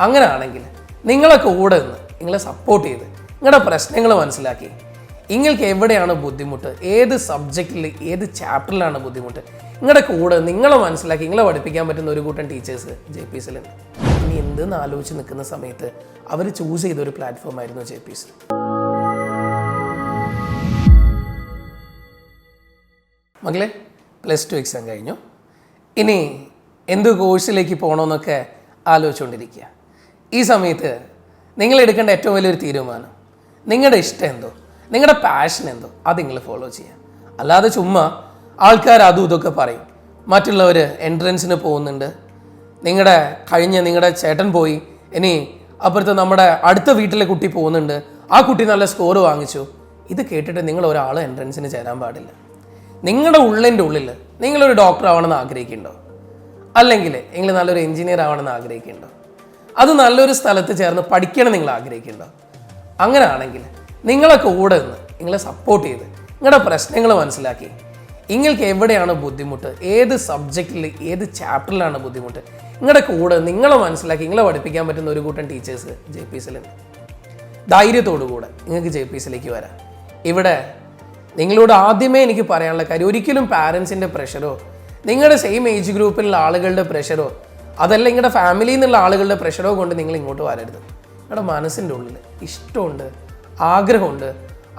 അങ്ങനെയാണെങ്കിൽ നിങ്ങളെ കൂടെ നിന്ന് നിങ്ങളെ സപ്പോർട്ട് ചെയ്ത് നിങ്ങളുടെ പ്രശ്നങ്ങൾ മനസ്സിലാക്കി നിങ്ങൾക്ക് എവിടെയാണ് ബുദ്ധിമുട്ട്, ഏത് സബ്ജക്റ്റിൽ ഏത് ചാപ്റ്ററിലാണ് ബുദ്ധിമുട്ട്, നിങ്ങളുടെ കൂടെ നിങ്ങളെ മനസ്സിലാക്കി നിങ്ങളെ പഠിപ്പിക്കാൻ പറ്റുന്ന ഒരു കൂട്ടം ടീച്ചേഴ്സ് JP'സിലുണ്ട്. ഇനി എന്തെന്ന് ആലോചിച്ച് നിൽക്കുന്ന സമയത്ത് അവർ ചൂസ് ചെയ്തൊരു പ്ലാറ്റ്ഫോം ആയിരുന്നു JP's. മകളെ +2 എക്സാം കഴിഞ്ഞു. ഇനി എന്ത് കോഴ്സിലേക്ക് പോകണമെന്നൊക്കെ ആലോചിച്ചുകൊണ്ടിരിക്കുക. ഈ സമയത്ത് നിങ്ങൾ എടുക്കേണ്ട ഏറ്റവും വലിയൊരു തീരുമാനം നിങ്ങളുടെ ഇഷ്ടം എന്തോ, നിങ്ങളുടെ പാഷൻ എന്തോ അത് നിങ്ങൾ ഫോളോ ചെയ്യുക. അല്ലാതെ ചുമ്മാ ആൾക്കാർ അതും ഇതൊക്കെ പറയും. മറ്റുള്ളവർ എൻട്രൻസിന് പോകുന്നുണ്ട്, നിങ്ങളുടെ ചേട്ടൻ പോയി, ഇനി അപ്പുറത്ത് നമ്മുടെ അടുത്ത വീട്ടിലെ കുട്ടി പോകുന്നുണ്ട്, ആ കുട്ടി നല്ല സ്കോർ വാങ്ങിച്ചു. ഇത് കേട്ടിട്ട് നിങ്ങൾ ഒരാൾ എൻട്രൻസിന് ചേരാൻ പാടില്ല. നിങ്ങളുടെ ഉള്ളിൻ്റെ ഉള്ളിൽ നിങ്ങളൊരു ഡോക്ടർ ആവണമെന്ന് ആഗ്രഹിക്കുന്നുണ്ടോ, അല്ലെങ്കിൽ നിങ്ങൾ നല്ലൊരു എഞ്ചിനീയർ ആവണമെന്ന് ആഗ്രഹിക്കുന്നുണ്ടോ, അത് നല്ലൊരു സ്ഥലത്ത് ചേർന്ന് പഠിക്കണം നിങ്ങൾ ആഗ്രഹിക്കുന്നുണ്ടോ? അങ്ങനെയാണെങ്കിൽ നിങ്ങളെ കൂടെ നിന്ന് നിങ്ങളെ സപ്പോർട്ട് ചെയ്ത് നിങ്ങളുടെ പ്രശ്നങ്ങൾ മനസ്സിലാക്കി നിങ്ങൾക്ക് എവിടെയാണ് ബുദ്ധിമുട്ട്, ഏത് സബ്ജക്റ്റിൽ ഏത് ചാപ്റ്ററിലാണ് ബുദ്ധിമുട്ട്, നിങ്ങളുടെ കൂടെ നിങ്ങളെ മനസ്സിലാക്കി നിങ്ങളെ പഠിപ്പിക്കാൻ പറ്റുന്ന ഒരു കൂട്ടം ടീച്ചേഴ്സ് JP'സിലുണ്ട്. ധൈര്യത്തോടുകൂടെ നിങ്ങൾക്ക് JP'സിലേക്ക് വരാം. ഇവിടെ നിങ്ങളോട് ആദ്യമേ എനിക്ക് പറയാനുള്ള കാര്യം, ഒരിക്കലും പാരൻസിൻ്റെ പ്രഷറോ നിങ്ങളുടെ സെയിം ഏജ് ഗ്രൂപ്പിലുള്ള ആളുകളുടെ പ്രഷറോ അതല്ല നിങ്ങളുടെ ഫാമിലിയിൽ നിന്നുള്ള ആളുകളുടെ പ്രഷറോ കൊണ്ട് നിങ്ങൾ ഇങ്ങോട്ട് വരരുത്. നിങ്ങളുടെ മനസ്സിൻ്റെ ഉള്ളിൽ ഇഷ്ടമുണ്ട്, ആഗ്രഹമുണ്ട്,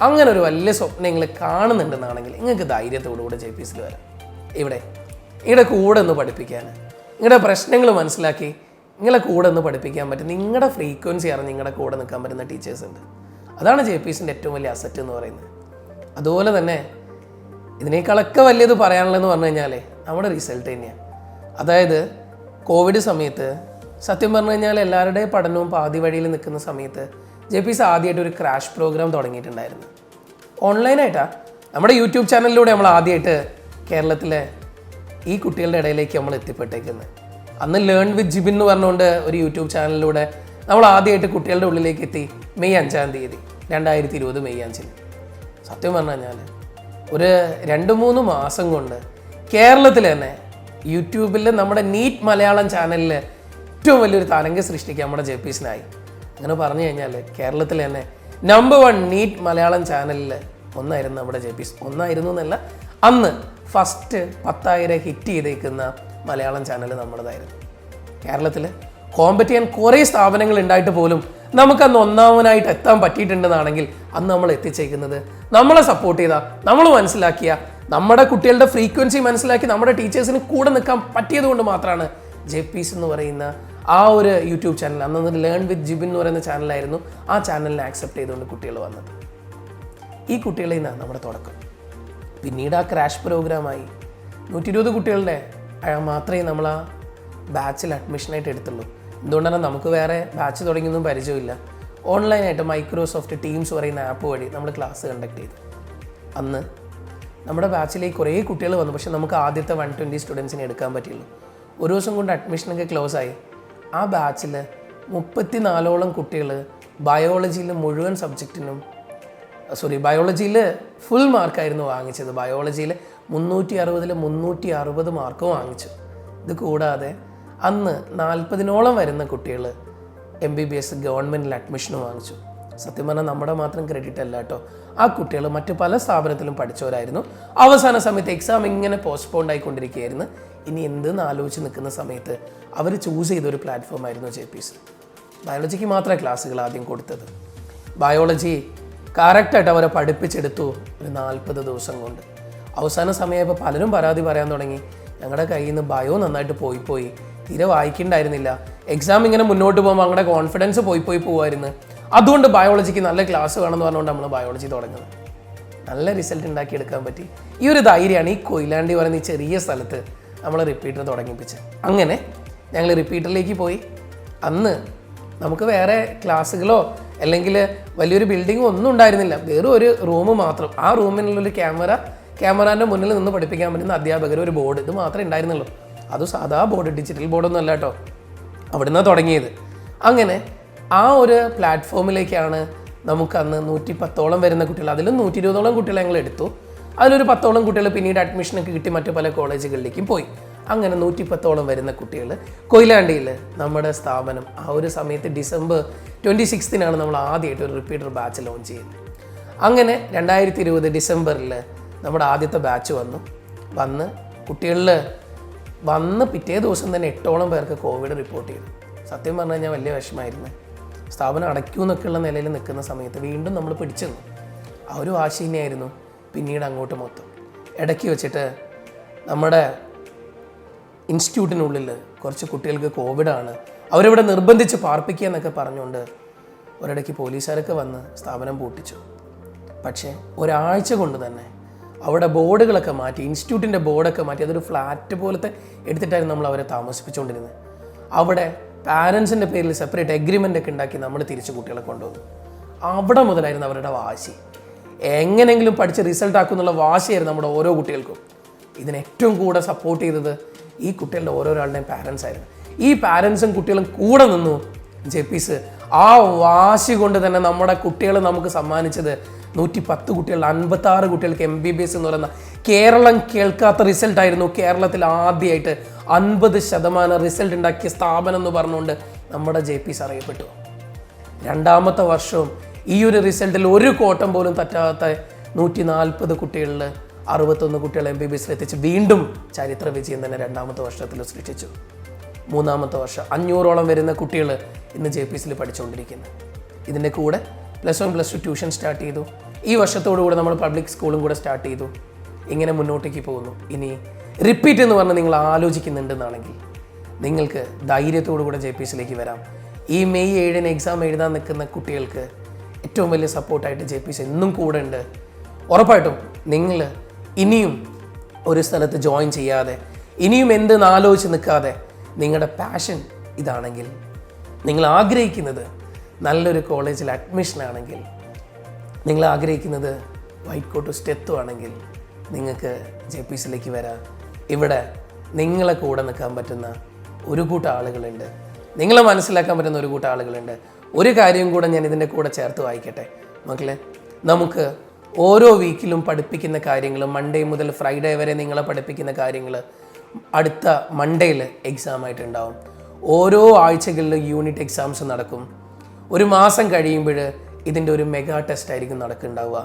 അങ്ങനെ ഒരു വലിയ സ്വപ്നം നിങ്ങൾ കാണുന്നുണ്ടെന്നാണെങ്കിൽ നിങ്ങൾക്ക് ധൈര്യത്തോടുകൂടെ JP'സിൽ വരാം. ഇവിടെ കൂടെ ഒന്ന് പഠിപ്പിക്കാൻ, നിങ്ങളുടെ പ്രശ്നങ്ങൾ മനസ്സിലാക്കി നിങ്ങളെ കൂടെ ഒന്ന് പഠിപ്പിക്കാൻ പറ്റും, നിങ്ങളുടെ ഫ്രീക്വൻസി അറിഞ്ഞ് നിങ്ങളുടെ കൂടെ നിൽക്കാൻ പറ്റുന്ന ടീച്ചേഴ്സ് ഉണ്ട്. അതാണ് JP'സിൻ്റെ ഏറ്റവും വലിയ അസറ്റ് എന്ന് പറയുന്നത്. അതുപോലെ തന്നെ ഇതിനേക്കാളൊക്കെ വലിയത് പറയാനുള്ളതെന്ന് പറഞ്ഞു കഴിഞ്ഞാൽ നമ്മുടെ റിസൾട്ട് തന്നെയാണ്. അതായത് കോവിഡ് സമയത്ത് സത്യം പറഞ്ഞു കഴിഞ്ഞാൽ എല്ലാവരുടെയും പഠനവും പാതി വഴിയിൽ നിൽക്കുന്ന സമയത്ത് JP's ആദ്യമായിട്ട് ഒരു ക്രാഷ് പ്രോഗ്രാം തുടങ്ങിയിട്ടുണ്ടായിരുന്നു. ഓൺലൈനായിട്ടാണ് നമ്മുടെ യൂട്യൂബ് ചാനലിലൂടെ നമ്മൾ ആദ്യമായിട്ട് കേരളത്തിലെ ഈ കുട്ടികളുടെ ഇടയിലേക്ക് നമ്മൾ എത്തിപ്പെട്ടേക്കുന്നത്. അന്ന് ലേൺ വിത്ത് ജിബിൻ എന്ന് പറഞ്ഞുകൊണ്ട് ഒരു യൂട്യൂബ് ചാനലിലൂടെ നമ്മൾ ആദ്യമായിട്ട് കുട്ടികളുടെ ഉള്ളിലേക്ക് എത്തി. മെയ് 5-ാം തീയതി 2020 മെയ് 5-ന്. സത്യം പറഞ്ഞു കഴിഞ്ഞാൽ ഒരു 2-3 മാസം കൊണ്ട് കേരളത്തിൽ തന്നെ യൂട്യൂബിൽ നമ്മുടെ നീറ്റ് മലയാളം ചാനലിൽ ഏറ്റവും വലിയൊരു തരംഗം സൃഷ്ടിക്കുക നമ്മുടെ JP'സിനായി. അങ്ങനെ പറഞ്ഞു കഴിഞ്ഞാൽ കേരളത്തിൽ തന്നെ നമ്പർ 1 നീറ്റ് മലയാളം ചാനലിൽ ഒന്നായിരുന്നു നമ്മുടെ JP's. ഒന്നായിരുന്നു എന്നല്ല, അന്ന് ഫസ്റ്റ് 10,000 ഹിറ്റ് ചെയ്തേക്കുന്ന മലയാളം ചാനൽ നമ്മുടേതായിരുന്നു. കേരളത്തിൽ കോമ്പറ്റ് ചെയ്യാൻ കുറേ സ്ഥാപനങ്ങൾ ഉണ്ടായിട്ട് പോലും നമുക്കന്ന് ഒന്നാമനായിട്ട് എത്താൻ പറ്റിയിട്ടുണ്ടെന്നാണെങ്കിൽ അന്ന് നമ്മൾ എത്തിച്ചേക്കുന്നത് നമ്മളെ സപ്പോർട്ട് ചെയ്താൽ, നമ്മൾ മനസ്സിലാക്കിയ, നമ്മുടെ കുട്ടികളുടെ ഫ്രീക്വൻസി മനസ്സിലാക്കി നമ്മുടെ ടീച്ചേഴ്സിന് കൂടെ നിൽക്കാൻ പറ്റിയത് കൊണ്ട് മാത്രമാണ് JP's എന്ന് പറയുന്ന ആ ഒരു യൂട്യൂബ് ചാനൽ, അന്ന് ലേൺ വിത്ത് ജിബിൻ എന്ന് പറയുന്ന ചാനലായിരുന്നു, ആ ചാനലിനെ ആക്സെപ്റ്റ് ചെയ്തുകൊണ്ട് കുട്ടികൾ വന്നത്. ഈ കുട്ടികളിൽ നിന്നാണ് നമ്മുടെ തുടക്കം. പിന്നീട് ആ ക്രാഷ് പ്രോഗ്രാമായി 120 കുട്ടികളുടെ മാത്രമേ നമ്മൾ ആ ബാച്ചിൽ അഡ്മിഷനായിട്ട് എടുത്തുള്ളൂ. എന്തുകൊണ്ടാണ് നമുക്ക് വേറെ ബാച്ച് തുടങ്ങിയൊന്നും പരിചയമില്ല. ഓൺലൈനായിട്ട് മൈക്രോസോഫ്റ്റ് ടീംസ് പറയുന്ന ആപ്പ് വഴി നമ്മൾ ക്ലാസ് കണ്ടക്ട് ചെയ്തു. അന്ന് നമ്മുടെ ബാച്ചിലേക്ക് കുറേ കുട്ടികൾ വന്നു, പക്ഷെ നമുക്ക് ആദ്യത്തെ 120 സ്റ്റുഡൻസിനെ എടുക്കാൻ പറ്റിയുള്ളൂ. ഒരു ദിവസം കൊണ്ട് അഡ്മിഷനൊക്കെ ക്ലോസ് ആയി. ആ ബാച്ചിൽ 34ഓളം കുട്ടികൾ ബയോളജിയിൽ മുഴുവൻ സബ്ജക്റ്റിനും ബയോളജിയിൽ ഫുൾ മാർക്കായിരുന്നു വാങ്ങിച്ചത്. ബയോളജിയിൽ 360-ൽ 360 മാർക്ക് വാങ്ങിച്ചു. ഇത് കൂടാതെ അന്ന് 40-ഓളം വരുന്ന കുട്ടികൾ MBBS ഗവൺമെൻറ്റിൽ അഡ്മിഷനും വാങ്ങിച്ചു. സത്യം പറഞ്ഞാൽ നമ്മുടെ മാത്രം ക്രെഡിറ്റ് അല്ല കേട്ടോ, ആ കുട്ടികൾ മറ്റു പല സ്ഥാപനത്തിലും പഠിച്ചവരായിരുന്നു. അവസാന സമയത്ത് എക്സാം ഇങ്ങനെ പോസ്റ്റ്പോണ്ട് ആയിക്കൊണ്ടിരിക്കുകയായിരുന്നു. ഇനി എന്തെന്ന് ആലോചിച്ച് നിൽക്കുന്ന സമയത്ത് അവർ ചൂസ് ചെയ്തൊരു പ്ലാറ്റ്ഫോം ആയിരുന്നു JP's. ബയോളജിക്ക് മാത്രമേ ക്ലാസ്സുകൾ ആദ്യം കൊടുത്തത്. ബയോളജി കറക്റ്റായിട്ട് അവരെ പഠിപ്പിച്ചെടുത്തു ഒരു 40 ദിവസം കൊണ്ട്. അവസാന സമയമായപ്പോൾ പലരും പരാതി പറയാൻ തുടങ്ങി, ഞങ്ങളുടെ കയ്യിൽ നിന്ന് ബയോ നന്നായിട്ട് പോയി തീരെ വായിക്കണ്ടായിരുന്നില്ല, എക്സാം ഇങ്ങനെ മുന്നോട്ട് പോകുമ്പോൾ ഞങ്ങളുടെ കോൺഫിഡൻസ് പോയി പോകുമായിരുന്നു, അതുകൊണ്ട് ബയോളജിക്ക് നല്ല ക്ലാസ് വേണമെന്ന് പറഞ്ഞുകൊണ്ട് നമ്മൾ ബയോളജി തുടങ്ങുന്നത്. നല്ല റിസൾട്ട് ഉണ്ടാക്കിയെടുക്കാൻ പറ്റി. ഈ ഒരു ധൈര്യമാണ് ഈ കൊയിലാണ്ടി പറയുന്ന ഈ ചെറിയ സ്ഥലത്ത് നമ്മൾ റിപ്പീറ്റർ തുടങ്ങിപ്പിച്ചത്. അങ്ങനെ ഞങ്ങൾ റിപ്പീറ്ററിലേക്ക് പോയി. അന്ന് നമുക്ക് വേറെ ക്ലാസ്സുകളോ അല്ലെങ്കിൽ വലിയൊരു ബിൽഡിങ്ങോ ഒന്നും ഉണ്ടായിരുന്നില്ല, വെറും ഒരു റൂം മാത്രം. ആ റൂമിനുള്ളൊരു ക്യാമറാൻ്റെ മുന്നിൽ നിന്ന് പഠിപ്പിക്കാൻ പറ്റുന്ന അധ്യാപകർ, ഒരു ബോർഡ്, ഇത് മാത്രമേ ഉണ്ടായിരുന്നുള്ളൂ. അത് സാധാ ബോർഡ്, ഡിജിറ്റൽ ബോർഡൊന്നും അല്ല കേട്ടോ. അവിടെ നിന്നാണ് തുടങ്ങിയത്. അങ്ങനെ ആ ഒരു പ്ലാറ്റ്ഫോമിലേക്കാണ് നമുക്കന്ന് 110ഓളം വരുന്ന കുട്ടികൾ, അതിലും 120ഓളം കുട്ടികളെ ഞങ്ങൾ എടുത്തു. അതിലൊരു 10ഓളം കുട്ടികൾ പിന്നീട് അഡ്മിഷനൊക്കെ കിട്ടി മറ്റു പല കോളേജുകളിലേക്കും പോയി. അങ്ങനെ 110ഓളം വരുന്ന കുട്ടികൾ കൊയിലാണ്ടിയിൽ നമ്മുടെ സ്ഥാപനം ആ ഒരു സമയത്ത് December 26-നാണ് നമ്മൾ ആദ്യമായിട്ട് ഒരു റിപ്പീറ്റർ ബാച്ച് ലോഞ്ച് ചെയ്യുന്നത്. അങ്ങനെ 2020 ഡിസംബറിൽ നമ്മുടെ ആദ്യത്തെ ബാച്ച് വന്ന് കുട്ടികളിൽ വന്ന് പിറ്റേ ദിവസം തന്നെ 8ഓളം പേർക്ക് കോവിഡ് റിപ്പോർട്ട് ചെയ്തു. സത്യം പറഞ്ഞു കഴിഞ്ഞാൽ വലിയ വിഷമമായിരുന്നു. സ്ഥാപനം അടയ്ക്കൂന്നൊക്കെയുള്ള നിലയിൽ നിൽക്കുന്ന സമയത്ത് വീണ്ടും നമ്മൾ പിടിച്ചു നിന്നു. ആ ഒരു വാശി തന്നെയായിരുന്നു പിന്നീട് അങ്ങോട്ട് മൊത്തം. ഇടയ്ക്ക് വെച്ചിട്ട് നമ്മുടെ ഇൻസ്റ്റിറ്റ്യൂട്ടിനുള്ളിൽ കുറച്ച് കുട്ടികൾക്ക് കോവിഡാണ്, അവരിവിടെ നിർബന്ധിച്ച് പാർപ്പിക്കുക എന്നൊക്കെ പറഞ്ഞുകൊണ്ട് ഒരിടയ്ക്ക് പോലീസുകാരൊക്കെ വന്ന് സ്ഥാപനം പൂട്ടിച്ചു. പക്ഷേ ഒരാഴ്ച കൊണ്ട് തന്നെ അവിടെ ബോർഡുകളൊക്കെ മാറ്റി, ഇൻസ്റ്റിറ്റ്യൂട്ടിൻ്റെ ബോർഡൊക്കെ മാറ്റി, അതൊരു ഫ്ലാറ്റ് പോലത്തെ എടുത്തിട്ടായിരുന്നു നമ്മൾ അവരെ താമസിപ്പിച്ചുകൊണ്ടിരുന്നത്. അവിടെ പാരൻസിൻ്റെ പേരിൽ സെപ്പറേറ്റ് എഗ്രിമെൻ്റ് ഒക്കെ ഉണ്ടാക്കി നമ്മൾ തിരിച്ച് കുട്ടികളെ കൊണ്ടുവന്നു. അവിടെ മുതലായിരുന്നു അവരുടെ വാശി. എങ്ങനെയെങ്കിലും പഠിച്ച് റിസൾട്ട് ആക്കുന്നുള്ള വാശിയായിരുന്നു നമ്മുടെ ഓരോ കുട്ടികൾക്കും. ഇതിന് ഏറ്റവും കൂടെ സപ്പോർട്ട് ചെയ്തത് ഈ കുട്ടികളുടെ ഓരോരാളുടെയും പാരൻസ് ആയിരുന്നു. ഈ പാരൻസും കുട്ടികളും കൂടെ നിന്നു. JP's ആ വാശി കൊണ്ട് തന്നെ നമ്മുടെ കുട്ടികൾ നമുക്ക് സമ്മാനിച്ചത് 110 കുട്ടികൾ, 56 കുട്ടികൾക്ക് MBBS എന്ന് പറയുന്ന കേരളം കേൾക്കാത്ത റിസൾട്ടായിരുന്നു. കേരളത്തിൽ ആദ്യമായിട്ട് 50% റിസൾട്ട് ഉണ്ടാക്കിയ സ്ഥാപനം എന്ന് പറഞ്ഞുകൊണ്ട് നമ്മുടെ JP's അറിയപ്പെട്ടു. രണ്ടാമത്തെ വർഷവും ഈ ഒരു റിസൾട്ടിൽ ഒരു കോട്ടം പോലും തട്ടാത്ത 140 കുട്ടികളിൽ 61 കുട്ടികൾ MBBSൽ എത്തിച്ച് വീണ്ടും ചരിത്ര വിജയം തന്നെ രണ്ടാമത്തെ വർഷത്തിൽ സൃഷ്ടിച്ചു. മൂന്നാമത്തെ വർഷം 500ഓളം വരുന്ന കുട്ടികൾ ഇന്ന് JPSൽ പഠിച്ചുകൊണ്ടിരിക്കുന്നു. ഇതിൻ്റെ കൂടെ +1 +2 ട്യൂഷൻ സ്റ്റാർട്ട് ചെയ്തു. ഈ വർഷത്തോടുകൂടെ നമ്മൾ പബ്ലിക് സ്കൂളും കൂടെ സ്റ്റാർട്ട് ചെയ്തു. ഇങ്ങനെ മുന്നോട്ടേക്ക് പോകുന്നു. ഇനി റിപ്പീറ്റ് എന്ന് പറഞ്ഞ് നിങ്ങൾ ആലോചിക്കുന്നുണ്ടെന്നാണെങ്കിൽ നിങ്ങൾക്ക് ധൈര്യത്തോടു കൂടെ JPSലേക്ക് വരാം. ഈ മെയ് 7-ന് എക്സാം എഴുതാൻ നിൽക്കുന്ന കുട്ടികൾക്ക് ഏറ്റവും വലിയ സപ്പോർട്ടായിട്ട് JP's എന്നും കൂടെ ഉണ്ട്. ഉറപ്പായിട്ടും നിങ്ങൾ ഇനിയും ഒരു സ്ഥലത്ത് ജോയിൻ ചെയ്യാതെ, ഇനിയും എന്തെന്ന് ആലോചിച്ച് നിൽക്കാതെ, നിങ്ങളുടെ പാഷൻ ഇതാണെങ്കിൽ, നിങ്ങൾ ആഗ്രഹിക്കുന്നത് നല്ലൊരു കോളേജിൽ അഡ്മിഷൻ ആണെങ്കിൽ, നിങ്ങൾ ആഗ്രഹിക്കുന്നത് വൈറ്റ് കോട്ട് സ്റ്റെത്തു ആണെങ്കിൽ നിങ്ങൾക്ക് JPSലേക്ക് വരാം. ഇവിടെ നിങ്ങളെ കൂടെ നിൽക്കാൻ പറ്റുന്ന ഒരു കൂട്ടം ആളുകളുണ്ട്, നിങ്ങളെ മനസ്സിലാക്കാൻ പറ്റുന്ന ഒരു കൂട്ടം ആളുകളുണ്ട്. ഒരു കാര്യം കൂടെ ഞാൻ ഇതിൻ്റെ കൂടെ ചേർത്ത് വായിക്കട്ടെ മക്കളെ. നമുക്ക് ഓരോ വീക്കിലും പഠിപ്പിക്കുന്ന കാര്യങ്ങൾ, മൺഡേ മുതൽ ഫ്രൈഡേ വരെ നിങ്ങളെ പഠിപ്പിക്കുന്ന കാര്യങ്ങൾ അടുത്ത മൺഡേയിൽ എക്സാം ആയിട്ടുണ്ടാവും. ഓരോ ആഴ്ചകളിലും യൂണിറ്റ് എക്സാംസ് നടക്കും. ഒരു മാസം കഴിയുമ്പോൾ ഇതിൻ്റെ ഒരു മെഗാ ടെസ്റ്റ് ആയിരിക്കും നടക്കുന്നുണ്ടാവുക.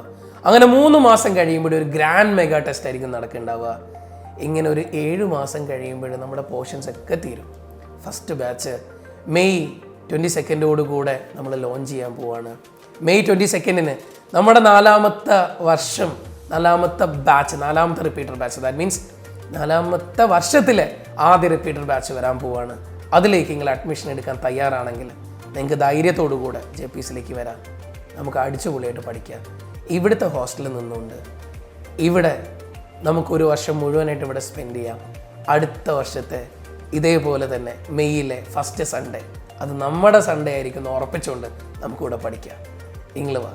അങ്ങനെ 3 മാസം കഴിയുമ്പോൾ ഒരു ഗ്രാൻഡ് മെഗാ ടെസ്റ്റ് ആയിരിക്കും നടക്കുന്നുണ്ടാവുക. ഇങ്ങനെ ഒരു 7 മാസം കഴിയുമ്പോൾ നമ്മുടെ പോർഷൻസ് ഒക്കെ തീരും. ഫസ്റ്റ് ബാച്ച് മെയ് 22 നമ്മൾ ലോഞ്ച് ചെയ്യാൻ പോവാണ്. മെയ് 22-ന് നമ്മുടെ 4ാമത്തെ വർഷം, 4ാമത്തെ ബാച്ച്, 4ാമത്തെ റിപ്പീറ്റർ ബാച്ച്, ദാറ്റ് മീൻസ് 4ാമത്തെ വർഷത്തിലെ ആദ്യ റിപ്പീറ്റർ ബാച്ച് വരാൻ പോവാണ്. അതിലേക്ക് നിങ്ങൾ അഡ്മിഷൻ എടുക്കാൻ തയ്യാറാണെങ്കിൽ നിങ്ങൾക്ക് ധൈര്യത്തോടു കൂടെ JPSലേക്ക് വരാം. നമുക്ക് അടിച്ചുപൊളിയായിട്ട് പഠിക്കാം. ഇവിടുത്തെ ഹോസ്റ്റലിൽ നിന്നുകൊണ്ട് ഇവിടെ നമുക്കൊരു വർഷം മുഴുവനായിട്ട് ഇവിടെ സ്പെൻഡ് ചെയ്യാം. അടുത്ത വർഷത്തെ ഇതേപോലെ തന്നെ മെയ്യിലെ ഫസ്റ്റ് സൺഡേ, അത് നമ്മുടെ സൺഡേ ആയിരിക്കും ഉറപ്പിച്ചുകൊണ്ട് നമുക്കിവിടെ പഠിക്കാം. നിങ്ങൾ വാ,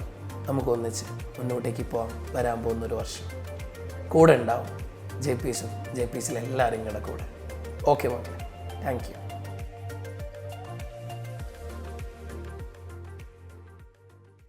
നമുക്ക് ഒന്നിച്ച് മുന്നോട്ടേക്ക് പോകാം. വരാൻ പോകുന്നൊരു വർഷം കൂടെ ഉണ്ടാവും. JPSഉം JPSലെ എല്ലാവരും കൂടെ. ഓക്കെ മക്കളെ, താങ്ക് യു.